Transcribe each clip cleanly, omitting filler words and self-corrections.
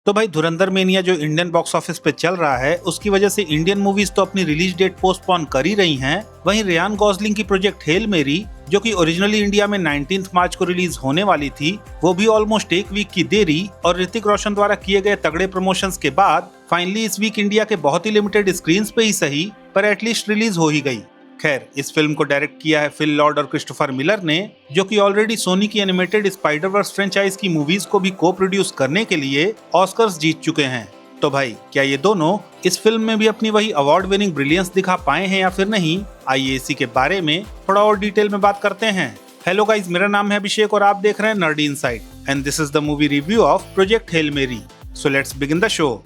तो भाई धुरंधर मेनिया जो इंडियन बॉक्स ऑफिस पे चल रहा है उसकी वजह से इंडियन मूवीज तो अपनी रिलीज डेट पोस्टपोन कर ही रही हैं। वहीं रियान गॉसलिंग की प्रोजेक्ट हेल मेरी जो कि ओरिजिनली इंडिया में 19 मार्च को रिलीज होने वाली थी वो भी ऑलमोस्ट एक वीक की देरी और ऋतिक रोशन द्वारा किए गए तगड़े प्रमोशंस के बाद फाइनली इस वीक इंडिया के बहुत ही लिमिटेड स्क्रीन्स पे ही सही पर एटलीस्ट रिलीज हो ही गई। खैर, इस फिल्म को डायरेक्ट किया है फिल लॉर्ड और क्रिस्टोफर मिलर ने, जो कि ऑलरेडी सोनी की एनिमेटेड स्पाइडरवर्स फ्रेंचाइज की मूवीज को भी को प्रोड्यूस करने के लिए ऑस्कर्स जीत चुके हैं। तो भाई क्या ये दोनों इस फिल्म में भी अपनी वही अवार्ड विनिंग ब्रिलियंस दिखा पाए हैं या फिर नहीं, आइए इसी के बारे में थोड़ा और डिटेल में बात करते हैं। हेलो गाइज, मेरा नाम है अभिषेक और आप देख रहे हैं nerdy inside and this is the movie review of Project Hail Mary. So let's begin the show.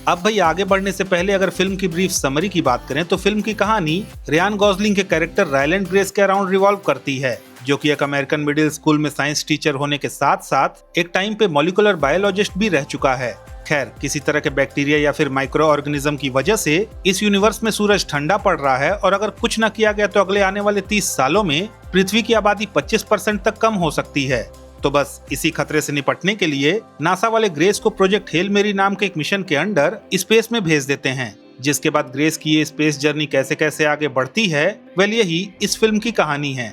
अब भाई आगे बढ़ने से पहले अगर फिल्म की ब्रीफ समरी की बात करें तो फिल्म की कहानी रियान गॉसलिंग के कैरेक्टर रायलैंड ग्रेस के अराउंड रिवॉल्व करती है, जो कि एक अमेरिकन मिडिल स्कूल में साइंस टीचर होने के साथ साथ एक टाइम पे मॉलिक्यूलर बायोलॉजिस्ट भी रह चुका है। खैर, किसी तरह के बैक्टीरिया या फिर माइक्रो ऑर्गेनिज्म की वजह से इस यूनिवर्स में सूरज ठंडा पड़ रहा है और अगर कुछ न किया गया तो अगले आने वाले 30 सालों में पृथ्वी की आबादी 25% तक कम हो सकती है। तो बस इसी खतरे से निपटने के लिए नासा वाले ग्रेस को प्रोजेक्ट हेल मेरी नाम के एक मिशन के अंडर स्पेस में भेज देते हैं, जिसके बाद ग्रेस की ये स्पेस जर्नी कैसे कैसे आगे बढ़ती है वेल यही इस फिल्म की कहानी है।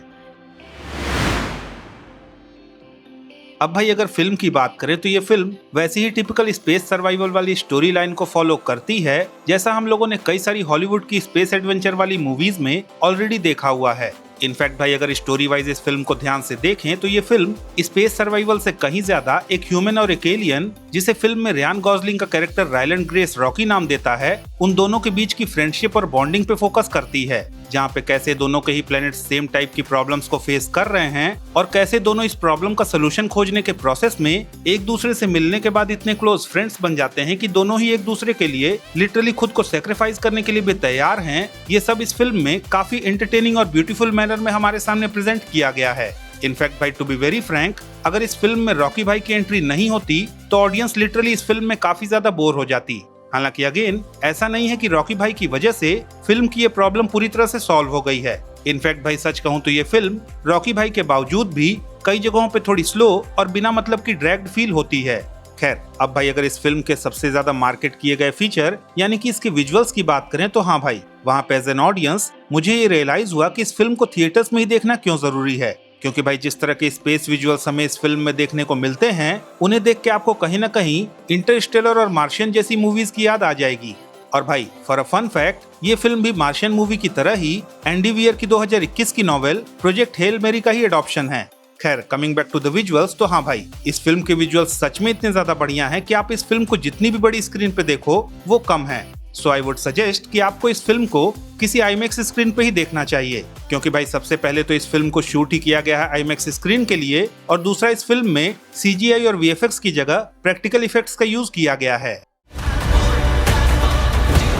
अब भाई अगर फिल्म की बात करें तो ये फिल्म वैसे ही टिपिकल स्पेस सर्वाइवल वाली स्टोरी लाइन को फॉलो करती है जैसा हम लोगों ने कई सारी हॉलीवुड की स्पेस एडवेंचर वाली मूवीज में ऑलरेडी देखा हुआ है। इनफैक्ट भाई अगर स्टोरी वाइज इस फिल्म को ध्यान से देखें तो ये फिल्म स्पेस सर्वाइवल से कहीं ज्यादा एक ह्यूमन और एक एलियन, जिसे फिल्म में रियान गॉसलिंग का कैरेक्टर रायलैंड ग्रेस रॉकी नाम देता है, उन दोनों के बीच की फ्रेंडशिप और बॉन्डिंग पे फोकस करती है, जहाँ पे कैसे दोनों के ही प्लैनेट सेम टाइप की प्रॉब्लम्स को फेस कर रहे हैं और कैसे दोनों इस प्रॉब्लम का सोल्यूशन खोजने के प्रोसेस में एक दूसरे से मिलने के बाद इतने क्लोज फ्रेंड्स बन जाते हैं कि दोनों ही एक दूसरे के लिए लिटरली खुद को सेक्रीफाइस करने के लिए भी तैयार हैं। ये सब इस फिल्म में काफी एंटरटेनिंग और ब्यूटीफुल मैनर में हमारे सामने प्रेजेंट किया गया है। इनफैक्ट भाई टू बी वेरी फ्रैंक, अगर इस फिल्म में रॉकी भाई की एंट्री नहीं होती तो ऑडियंस लिटरली इस फिल्म में काफी ज्यादा बोर हो जाती। हालांकि अगेन ऐसा नहीं है कि रॉकी भाई की वजह से फिल्म की ये प्रॉब्लम पूरी तरह से सॉल्व हो गई है। इनफैक्ट भाई सच कहूं तो ये फिल्म रॉकी भाई के बावजूद भी कई जगहों पे थोड़ी स्लो और बिना मतलब की ड्रैग्ड फील होती है। खैर, अब भाई अगर इस फिल्म के सबसे ज्यादा मार्केट किए गए फीचर यानी कि इसके विजुअल्स की बात करें तो हाँ भाई, वहाँ पे एज एन ऑडियंस मुझे ये रियलाइज हुआ कि इस फिल्म को थिएटर्स में ही देखना क्यों जरूरी है, क्योंकि भाई जिस तरह के स्पेस विजुअल्स हमें इस फिल्म में देखने को मिलते हैं उन्हें देख के आपको कहीं ना कहीं इंटरस्टेलर और मार्शियन जैसी मूवीज की याद आ जाएगी। और भाई फॉर अ फन फैक्ट, ये फिल्म भी मार्शियन मूवी की तरह ही एंडी वियर की 2021 की नॉवेल प्रोजेक्ट हेल मेरी का ही एडॉप्शन है। खैर, coming back to the visuals, तो हाँ भाई इस फिल्म के विजुअल्स सच में इतने ज्यादा बढ़िया हैं कि आप इस फिल्म को जितनी भी बड़ी स्क्रीन पे देखो वो कम है। सो आई वुड सजेस्ट कि आपको इस फिल्म को किसी आईमैक्स स्क्रीन पे ही देखना चाहिए, क्योंकि भाई सबसे पहले तो इस फिल्म को शूट ही किया गया है आईमैक्स स्क्रीन के लिए और दूसरा इस फिल्म में सीजीआई और वीएफएक्स की जगह प्रैक्टिकल इफेक्ट्स का यूज किया गया है।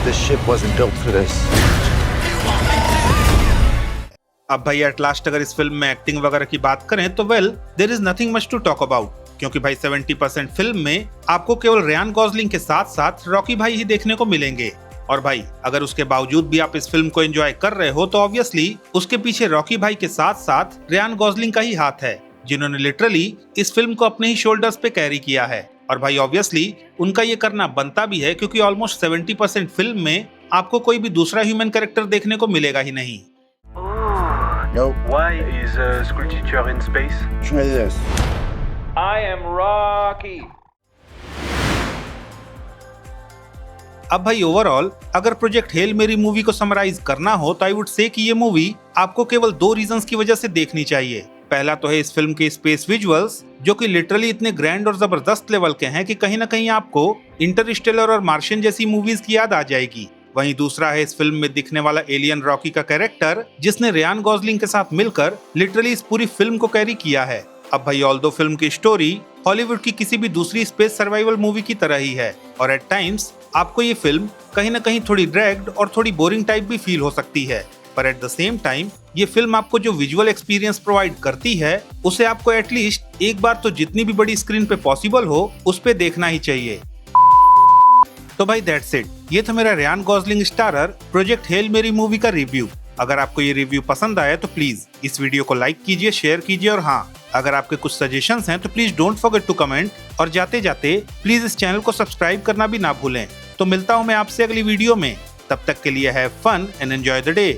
This ship wasn't built for this. अब भाई एट लास्ट अगर इस फिल्म में एक्टिंग वगैरह की बात करें तो well there is nothing much to talk about, क्योंकि भाई 70% फिल्म में आपको केवल रियान गॉसलिंग के साथ साथ रॉकी भाई ही देखने को मिलेंगे। और भाई अगर उसके बावजूद भी आप इस फिल्म को एंजॉय कर रहे हो तो ऑब्वियसली उसके पीछे रॉकी भाई के साथ साथ रियान गॉसलिंग का ही हाथ है, जिन्होंने लिटरली इस फिल्म को अपने ही शोल्डर्स पे कैरी किया है। और भाई ऑब्वियसली उनका ये करना बनता भी है, क्योंकि ऑलमोस्ट 70% फिल्म में आपको कोई भी दूसरा ह्यूमन कैरेक्टर देखने को मिलेगा ही नहीं। No. Why is a school teacher in space? Try this. I am Rocky. अब भाई ओवरऑल अगर प्रोजेक्ट हेल मेरी मूवी को समराइज करना हो तो आई वुड से कि ये मूवी आपको केवल 2 रीजंस की वजह से देखनी चाहिए। पहला तो है इस फिल्म के स्पेस विजुअल्स, जो कि लिटरली इतने ग्रैंड और जबरदस्त लेवल के हैं कि कहीं ना कहीं आपको इंटरस्टेलर और मार्शियन जैसी मूवीज की याद आ जाएगी। वहीं दूसरा है इस फिल्म में दिखने वाला एलियन रॉकी का कैरेक्टर, जिसने रियान गॉसलिंग के साथ मिलकर लिटरली इस पूरी फिल्म को कैरी किया है। अब भाई ऑल्दो फिल्म की स्टोरी हॉलीवुड की किसी भी दूसरी स्पेस सर्वाइवल मूवी की तरह ही है और एट टाइम्स आपको ये फिल्म कहीं ना कहीं थोड़ी ड्रैग्ड और थोड़ी बोरिंग टाइप भी फील हो सकती है, पर एट द सेम टाइम ये फिल्म आपको जो विजुअल एक्सपीरियंस प्रोवाइड करती है उसे आपको एटलीस्ट एक बार तो जितनी भी बड़ी स्क्रीन पे पॉसिबल हो उस पे देखना ही चाहिए। तो भाई दैट्स इट, ये था मेरा Ryan Gosling starrer project Hail Mary movie का रिव्यू। अगर आपको ये रिव्यू पसंद आया तो प्लीज इस वीडियो को लाइक कीजिए, शेयर कीजिए और हाँ, अगर आपके कुछ सजेशंस हैं तो please don't forget to comment और जाते जाते प्लीज इस चैनल को सब्सक्राइब करना भी ना भूलें। तो मिलता हूँ मैं आपसे अगली वीडियो में, तब तक के लिए have fun and enjoy the day.